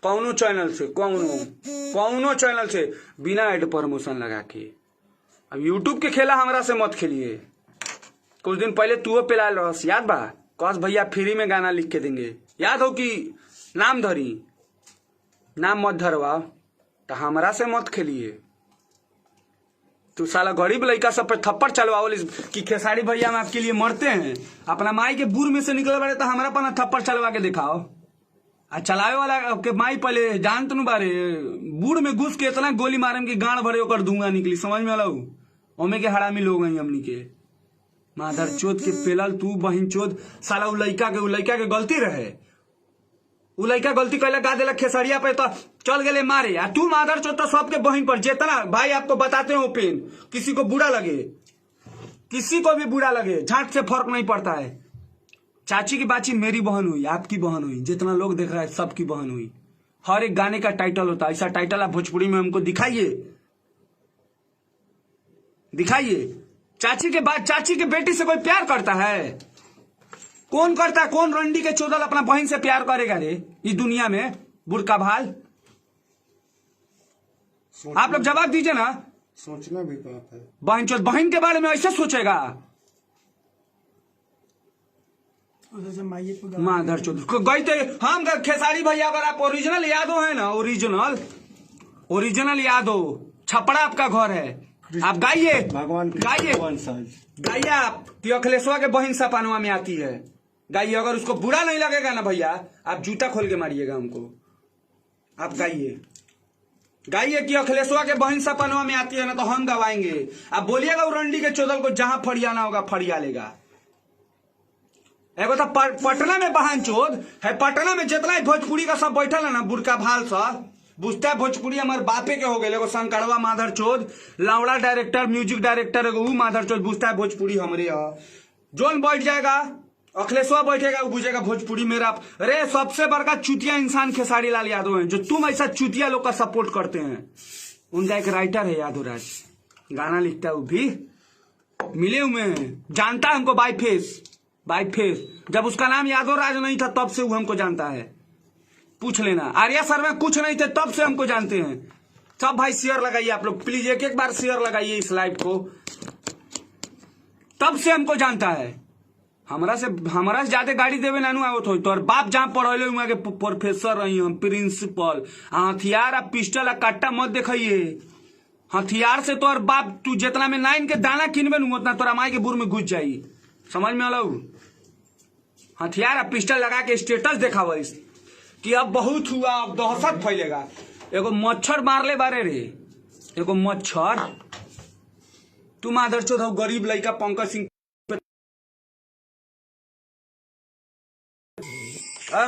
कौनो चैनल से, कौनो चैनल से बिना एड प्रमोशन लगा के। अब यूट्यूब के खेला हमरा से मत खेलिए। कुछ दिन पहले तू पिलाल रस, याद बा, कस भैया फ्री में गाना लिख के देंगे, याद हो कि नाम धरी, नाम मत धरवा, तो हमरा से मत खेलिए। तू साला गरीब लड़का सब पे थप्पड़ चलवाओ कि खेसारी भैया हम आपके लिए मरते हैं, अपना माई के बुर में से निकले बारे तो हमारा पना थप्पड़ चलवा के दिखाओ। आ चलावे वाला के माई पहले जान तो बारे बूढ़ में घुस के इतना गोली मारे कि गाड़ भरे ओकर धुआं निकली, समझ में आलो। ओमे के हरामी लोग हैं हमनी के, माधर चोद के पेलल तू बहिन चोद। साला उ लड़का के गलती रहे, उ लड़का गलती कैला गा देला खेसरिया पे तो चल गए मारे। आ तू माधर चोद तो सबके बहिन पर जितना भाई आपको बताते हो ओपन, किसी को बुरा लगे, किसी को भी बुरा लगे, झाट से फर्क नहीं पड़ता है। चाची की बाची मेरी बहन हुई, आपकी बहन हुई, जितना लोग देख रहा है सबकी बहन हुई। हर एक गाने का टाइटल होता है, ऐसा टाइटल आप भोजपुरी में हमको दिखाइए, दिखाइए। चाची के बाद चाची के बेटी से कोई प्यार करता है? कौन करता है? कौन रंडी के चोदल अपना बहन से प्यार करेगा रे इस दुनिया में? बुरका भाल, आप लोग जवाब दीजिए ना। सोचना भी पाप है। बहन चोद बहन के बारे में ऐसे सोचेगा? माधर चोद गई थे हम खेसारी भैया, अगर आप ओरिजिनल यादव है ना, ओरिजिनल यादव, छपड़ा आपका घर है, आप गाइए, भगवान गाइए आप कि अखिलेशवा के बहन सपानवा में आती है, गाइए। अगर उसको बुरा नहीं लगेगा ना भैया, आप जूता खोल के मारिएगा हमको, आप गाइए, गाइए कि अखिलेशवा के बहन सपानवा में आती है ना, तो हम गवाएंगे। आप बोलिएगा उरंडी के चोदल को जहां फरियाना होगा फरिया लेगा। एगो तो पटना में बहन चोद है, पटना में जितना ही भोजपुरी का सब बैठल है ना, बुरका भाल सब बुझता है भोजपुरी हमारे बापे के हो गए। एगो शंकरवा माधर चोद, लावड़ा डायरेक्टर, म्यूजिक डायरेक्टर, एगो माधर चोद बुझता है भोजपुरी हमरे। जोन बैठ जाएगा अखिलेशवा बैठेगा, वो बुझेगा भोजपुरी मेरा। अरे सबसे बड़का चुतिया इंसान खेसारी लाल यादव है, जो तुम ऐसा चुतिया लोग का सपोर्ट करते हैं। उनका एक राइटर है यादव राज, गाना लिखता है, वो भी मिले हुए हैं, जानता है हमको बाई फेस, बाई फेस। जब उसका नाम यादव राज नहीं था तब से वो हमको जानता है, पूछ लेना। आर्या सर में कुछ नहीं थे तब से हमको जानते हैं सब। भाई शेयर लगाइए आप लोग प्लीज, एक बार शेयर लगाइए इस लाइव को, तब से हमको जानता है। हमारा से ज्यादा गाड़ी देवे नानू आवत हो, तोर बाप जहां पढ़े वहां के प्रोफेसर रही हम, प्रिंसिपल। हथियार आ पिस्टल आ कट्टा मत देखिए, हथियार से तोर बाप तू जितना में 9 के दाना किनबे नु उतना तोरा माई के बुर में घुस जाई, समझ में आलो। हथियार आ पिस्टल लगा के स्टेटस देखाव कि अब बहुत हुआ, अब दहशत फैलेगा। एगो मच्छर मारले बारे रे, एगो मच्छर। तू माधर चोद हो, गरीब लड़का पंकज सिंह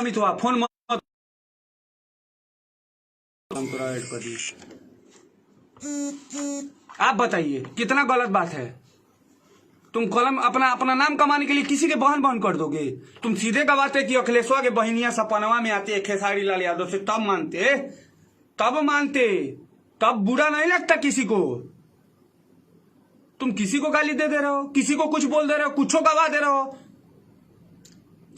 मिथुआ फोन मत ऐड कर दी। आप बताइए कितना गलत बात है? तुम कलम अपना नाम कमाने के लिए किसी के बहन कर दोगे? तुम सीधे गवाते कि अखिलेशवा के बहनिया सपनवा में आती है खेसारी लाल यादव से, तब मानते, तब बुरा नहीं लगता किसी को। तुम किसी को गाली दे रहे हो, किसी को कुछ बोल दे रहे हो, कुछो गवा दे रहे हो।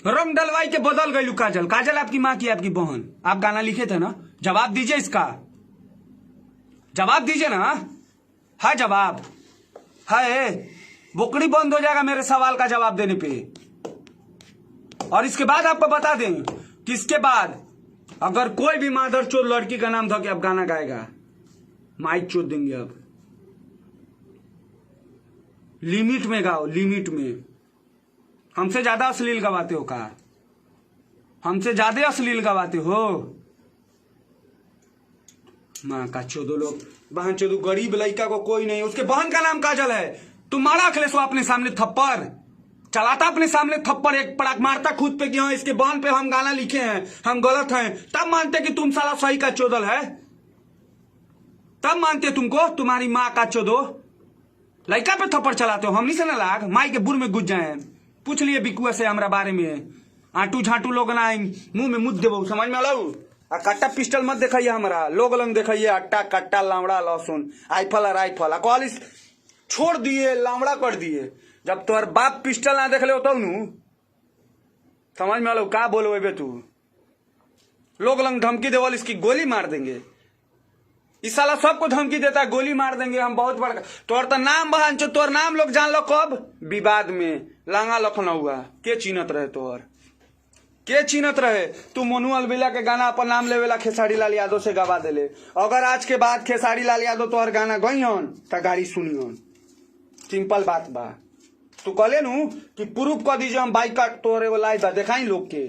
रंग डलवाई के बदल गई काजल। काजल आपकी माँ की आपकी बहन। आप गाना लिखे थे ना, जवाब दीजिए इसका, जवाब दीजिए ना। है जवाब है? बोकड़ी बंद हो जाएगा मेरे सवाल का जवाब देने पे। और इसके बाद आपको बता दें कि इसके बाद अगर कोई भी मादर चोर लड़की का नाम था कि आप गाना गाएगा, माइक चोर देंगे। अब लिमिट में गाओ, लिमिट में। हमसे ज्यादा अश्लील गवाते हो का? हमसे ज्यादा अश्लील गवाते हो। माँ का चोदो लोग, बहन चोदो, गरीब लड़का को कोई नहीं। उसके बहन का नाम काजल है। तुम मारा अखिलेश अपने सामने थप्पड़ चलाता, अपने सामने थप्पड़ एक पड़ाक मारता खुद पे कि हाँ इसके बहन पे हम गाना लिखे हैं, हम गलत हैं। तब मानते कि तुम साला सही का चोदल है, तब मानते तुमको। तुम्हारी माँ का चोदो लड़का पे थप्पड़ चलाते हो। हमनी से ना लाग माई के बुर में घुस जाए। पूछ लिए बिकुआ से हमरा बारे में। आंटू झांटू लोग ना मुंह में मुद देबो, समझ में आऊ। आ कट्टा पिस्टल मत दिखाइए हमरा, लोग लंग दिखाइए अट्टा कट्टा लावड़ा लहसुन आईफल और राइफल। कॉलेज छोड़ दिए, लावड़ा कर दिए। जब तोहर बाप पिस्टल ना देख ले होता नु, समझ में आलो का बोलो बे तू। लोग लंग धमकी देवल इसकी गोली मार देंगे। इस साला सबको धमकी देता है, गोली मार देंगे हम, बहुत बड़ा। तोहर तो नाम बहन चो, तोहर नाम लोग जान लो कब? विवाद में लांगा लखनऊआ के चीनत रहे, तोहर के चीनत रहे। तू मोनू अलबेला के गाना अपन नाम लेवेला खेसारी लाल यादव से गवा देले। अगर आज के बाद खेसारी लाल यादव तोहर गाना गईहन त गाड़ी सुनिहन। सिंपल बात बा। तू कहले नु कि प्रूफ कर दीजिए हम बाइकआउट, तोहरे वो लाइव दिखाई लोग के।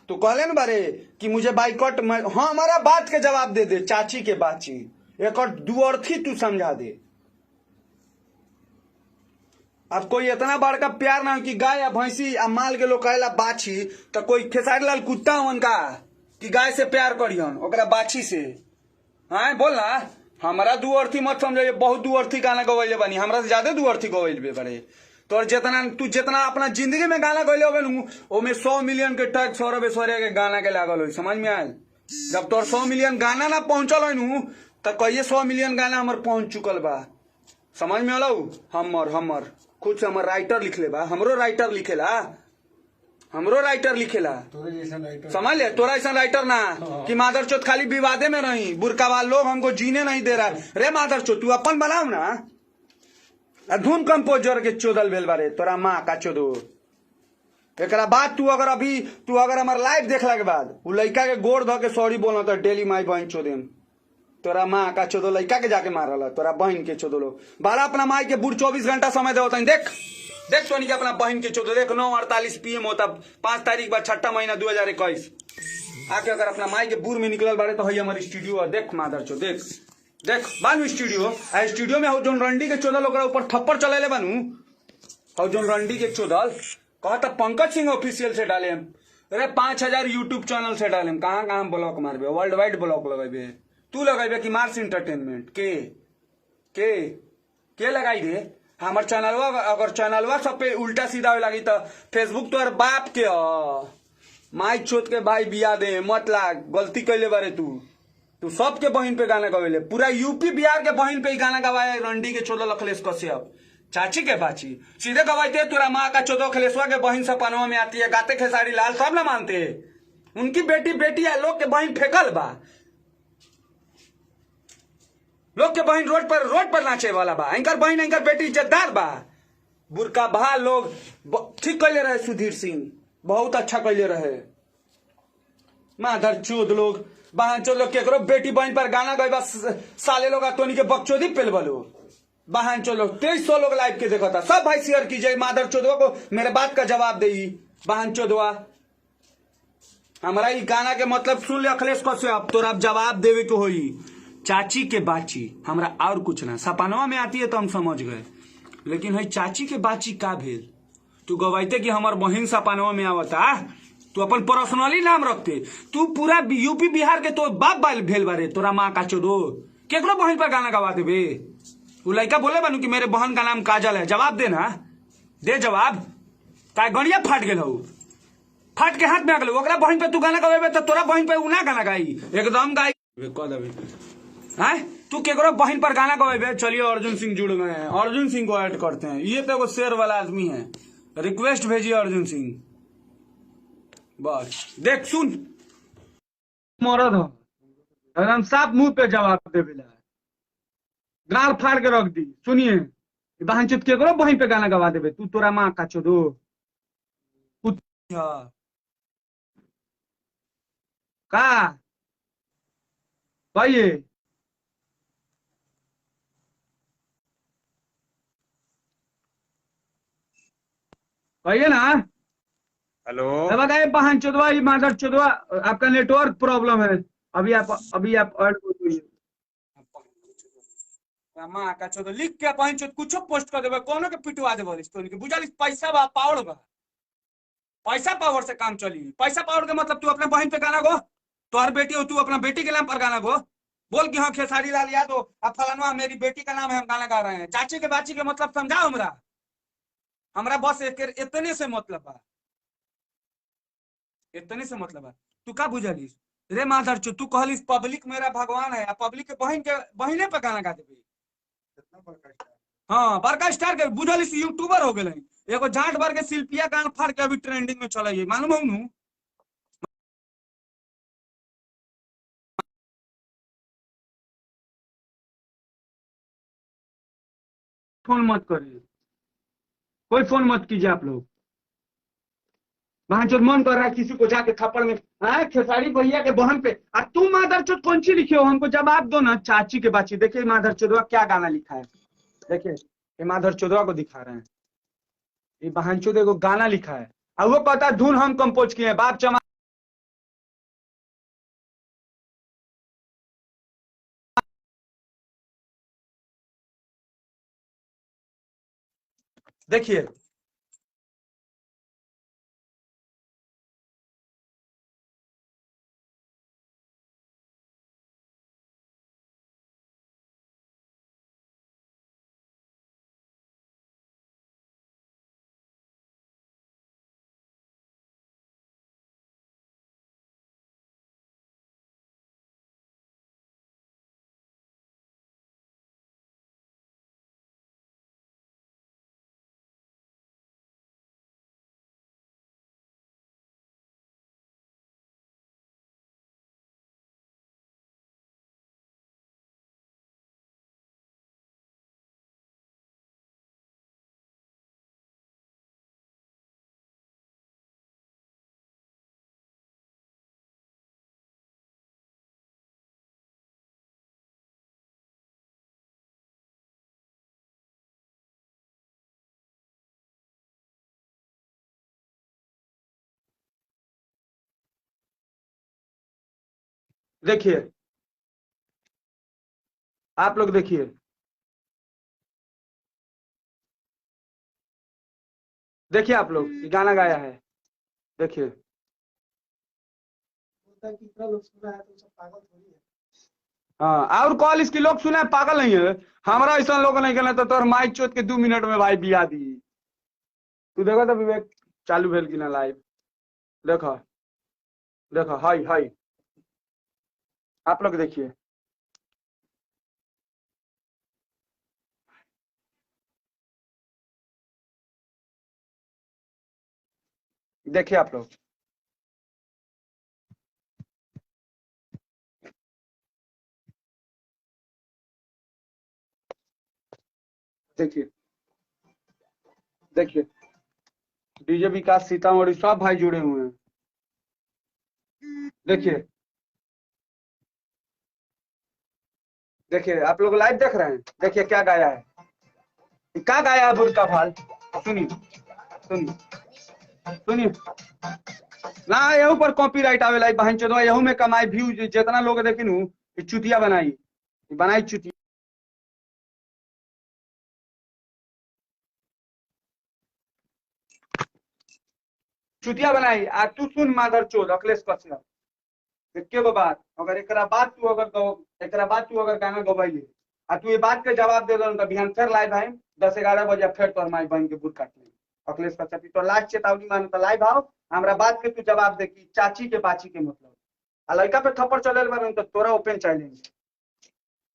तू कहले न बारे कि मुझे बाइकआउट। हाँ, हमारा बात के जवाब दे दे, चाची के बाची एक और दुअर्थी तू समझा दे। अब कोई इतना बड़का प्यार ना हो कि गाय या भैंसी या माल के लोग कहेला बाछी, तो कोई खेसारी लाल कुत्ता हो उनका कि गाय से प्यार करियन ओकरा बाछी से। हाँ बोलना, हमारा दुअर्थी मत समझिए। बहुत दुअर्थी गाना गवैले बनी, हमरा से ज्यादा दुअर्थी गवैले बड़े। तो तू जितना अपना जिंदगी में गाना गैले हो ओमे 100 मिलियन के टैक्स सौरभ ऐश्वर्या के गाना के लागल हो। समझ में आयल? जब तोर 100 मिलियन गाना ना पहुंचल हो तो कहिए 100 मिलियन गाना हमर पहुंच चुकल बा। समझ में आलो? हमर खुद से हमर राइटर लिखले बा, हमरो राइटर लिखेला, हमरो राइटर लिखेला। समझ ले? तोरा ऐसा राइटर ना कि मादर चोत खाली विवादे में रही, बुरकावाल लोग हमको जीने नहीं दे रहा। रे मादर चोत तू अपन बनाओ ना। धुन कंपोजर के चोदल भेल बारे तोरा माँ का चोदो। एक बाद तू अगर हमार लाइव देखला के बाद उ लड़का के गोड़ धो के सॉरी बोला तो डेली माई बहन चोदेम। तोरा माँ का चोदो लड़का के जाके मारल, तोरा बहन के चोदो लोग बारा अपना माई के बुढ़ 24 घंटा समय देता। देख सोनी के अपना बहन के चोदो। देख 9:48 PM होता 5 तारीख बाद 6 महीना 2021 आके अगर अपना माई के बुढ़ में निकलल बारे तो हमारे स्टूडियो देख मादर चो। देख बानू स्टूडियो में हो जोन रंडी के चोदल ओकरा ऊपर थप्पड़ चलेले बानू। हो जोन रंडी के चोदल कहता पंकज सिंह ऑफिशियल से डाले। अरे 5000 यूट्यूब चैनल से डाले। कहाँ ब्लॉक मारबे? वर्ल्ड वाइड ब्लॉक लगेबे? तू लगेबे कि मार्स इंटरटेनमेंट के लगाई दे? हमार चैनलवा अगर चैनलवा सब पे उल्टा सीधा हो लगी तो फेसबुक तो बाप के माई चोत के भाई बिया दे मत लाग। गलती कैले बारे तू सबके बहन पे गाना गवेले। पूरा यूपी बिहार के बहन पे ही गाना गवाए। रंडी के चोदो अखिलेश कश्यप चाची के बाची सीधे गवाते। तुरा माँ का चोदो अखिलेशवा के बहन सपनवा में आती है, गाते खेसारी लाल सब ना मानते। उनकी बेटी है, लोग के बहन फेंकल बा। लोग के बहन रोड पर नाचे वाला बा। एंकर बहन एंकर बेटी इज्जतदार बा। बुरका भा लोग ठीक कैले रहे। सुधीर सिंह बहुत अच्छा कैले रहे। माधर चोद लोग बहन चोद लोग केकरो बेटी बहन पर गाना गए बस साले लोग तोनी के बकचोदी पेल बलो। बहन चोद लोग 2300 लोग लाइव के देखा था। सब भाई शेयर कीजिए। माधर चोदवा को मेरे बात का जवाब दे। बहन चोदवा हमारा ये गाना के मतलब सुन ले अखिलेश कश्यप। तोरा अब जवाब देवे को होई। चाची के बाची हमरा और कुछ ना। सपनवा में आती है तो हम समझ गए, लेकिन है चाची के बाची का भेल? तू गवाइते कि हमार बहन सपनवा में आवता। तू अपन पर्सनली नाम रखते। तू पूरा यूपी बिहार के तो बाप बाल भेल बारे। तोरा माँ का चोदो केकरो बहन पर गाना गवा देबे? वो लड़का बोले बानू कि मेरे बहन का नाम काजल है। जवाब दे ना, दे जवाब। का गड़िया फाट गेल हो, फाट के हाथ में आ गए। ओकरा बहन पे तू गाना गवेबे तो तोरा बहन पे उ ना गाना गाई। एकदम गाई कह देबे। हैं तू केकरो बहन पर गाना गवेबे। चलिए अर्जुन सिंह जुड़ गए हैं, अर्जुन सिंह को ऐड करते हैं। ये तो एगो शेर वाला आदमी है, रिक्वेस्ट भेजिए अर्जुन सिंह। बस देख सुन, मरद हो एकदम साफ मुंह पे जवाब देवेला, गाल फाड़ के रख दी। सुनिए बहन चुत केकरो बहन पे गाना गवा देबे तू, तोरा माँ का चोदो कुत्ता का कहिए। कहिए ना। हेलो। बताइए बहन चोदवा, ये माधर चोदवा, आपका नेटवर्क प्रॉब्लम है। अभी आप ऐड हो जाइए। माँ का चोदो लिख के बहन चोद कुछो पोस्ट कर देबे, कोनो के पिटवा देबे। इसको के बुझल पैसा बा, पावर बा, पैसा पावर से काम चली। पैसा पावर के मतलब तू अपने बहन पे गाना गो, तोहर बेटी हो, तू अपना बेटी के नाम पर गाना गो। बोल कि हाँ खेसारी लाल यादव अब फलाना मेरी बेटी का नाम है, हम गाना गा रहे हैं। चाची के बाची के मतलब समझाओ हमरा बस इतने से मतलब बा, इतने से मतलब है। तू का बुझलिस रे माधर चो, तू कहलिस पब्लिक मेरा भगवान है, पब्लिक के बहने पे गाना गा देबे। हाँ बड़का स्टार के बुझलिस, यूट्यूबर हो गए। एगो जाट भर के शिल्पिया गान फाड़ के अभी ट्रेंडिंग में चला है, मालूम हो। फोन मत करिए, कोई फोन मत कीजिए आप लोग। वहां मन कर रहा है किसी को जाके थप्पड़ में, हाँ खेसारी भैया के बहन पे। और तू माधर चोद कौन सी लिखे हो, हमको जवाब दो ना। चाची के बाची, देखिए माधर चोदवा क्या गाना लिखा है। देखिए ये माधर चोदवा को दिखा रहे हैं, ये बहन चोद को गाना लिखा है। और वो कहता है धुन हम कंपोज किए हैं। बाप चमा देखिए देखिए आप लोग देखिए, देखिए आप लोग ये गाना गाया है। देखिए हाँ, और कॉल इसकी लोग सुने पागल नहीं है। हमारा ऐसा लोग नहीं गए तो तोर माइक चोद के 2 मिनट में भाई बिया दी। तू देखो तो विवेक चालू भेल कि ना लाइव। देखो देखो हाई हाई, आप लोग देखिए। देखिए आप लोग, देखिए देखिए डीजे विकास सीतामढ़ी सब भाई जुड़े हुए हैं। देखिए देखिए आप लोग लाइव देख रहे हैं। देखिए क्या गाया है, क्या गाया है बुर्का फाल। सुनिए सुनिए सुनिए ना, यहू पर कॉपीराइट आवेला। बहन चोदवा यहू में कमाई व्यू जितना लोग देखिन चुतिया बनाई बनाई चुतिया। चुतिया बनाई आ तू सुन माधर चोद अखिलेश कश्यप के बात। अगर एकरा बाद तू अगर गाना गवाइए आ तू ये बात के जवाब दे दो तो बिहान फिर लाइव आए 10-11 बजे फिर तोर माई बहन के बुर काट ले। अखिलेश कश्यप तो लास्ट चेतावनी मानो तो लाइव आओ, हमरा बात के तू जवाब दे कि चाची के बाची के मतलब। आ लड़का पे थप्पड़ चले तो तोरा ओपन चैलेंज।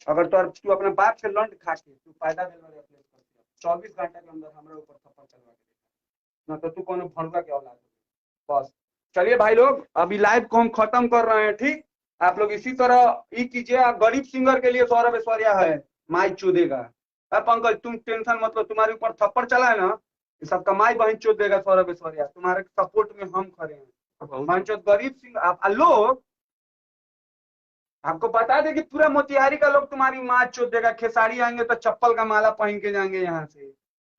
अगर तू अपने बाप से लंड खा के तू पैदा दिल वाले अखिलेश कश्यप 24 घंटा के अंदर हमारे ऊपर थप्पड़ चलवा के देखा, ना तो तू कोनो भड़ुआ के औलाद हो। बस चलिए भाई लोग, अभी लाइव को हम खत्म कर रहे हैं, ठीक। आप लोग इसी तरह ये कीजिए। गरीब सिंगर के लिए सौरभ ऐश्वर्या है, माई चोदेगा। अब पंकज तुम टेंशन मतलब, तुम्हारे ऊपर थप्पड़ चला है ना, ये सब कमाई बहन चोद देगा सौरभ ऐश्वर्या, तुम्हारे सपोर्ट में हम खड़े हैं। बहन चोद गरीब सिंह आप लोग, आपको बता दें कि पूरा मोतिहारी का लोग तुम्हारी माँ चोद देगा। खेसारी आएंगे तो चप्पल का माला पहन के जाएंगे यहाँ से,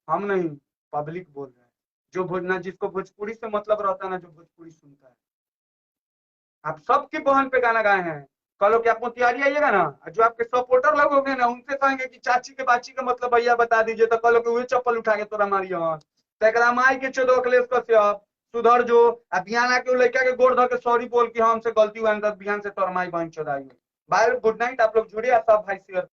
हम नहीं, पब्लिक बोल रहा है। जो भोजना जिसको भोजपुरी से मतलब रहता है ना, जो भोजपुरी सुनता है, आप सबकी बहन पे गाना गाए हैं। कल कि आप मोतिहारी आइएगा ना, जो आपके सपोर्टर लोग होंगे ना, उनसे कहेंगे कि चाची के बाची का मतलब भैया बता दीजिए, तो कल वही चप्पल उठा के तोरा मारी तकरा माई के चोदो अखिलेश कश्यप सुधर जो। बिहान आके लड़का के गोड़ धो के सॉरी बोल कि हमसे गलती हुआ, बिहान से तोरा माई बहन चोदाई। By, good night. आप लोग जुड़िए, सब भाई शेयर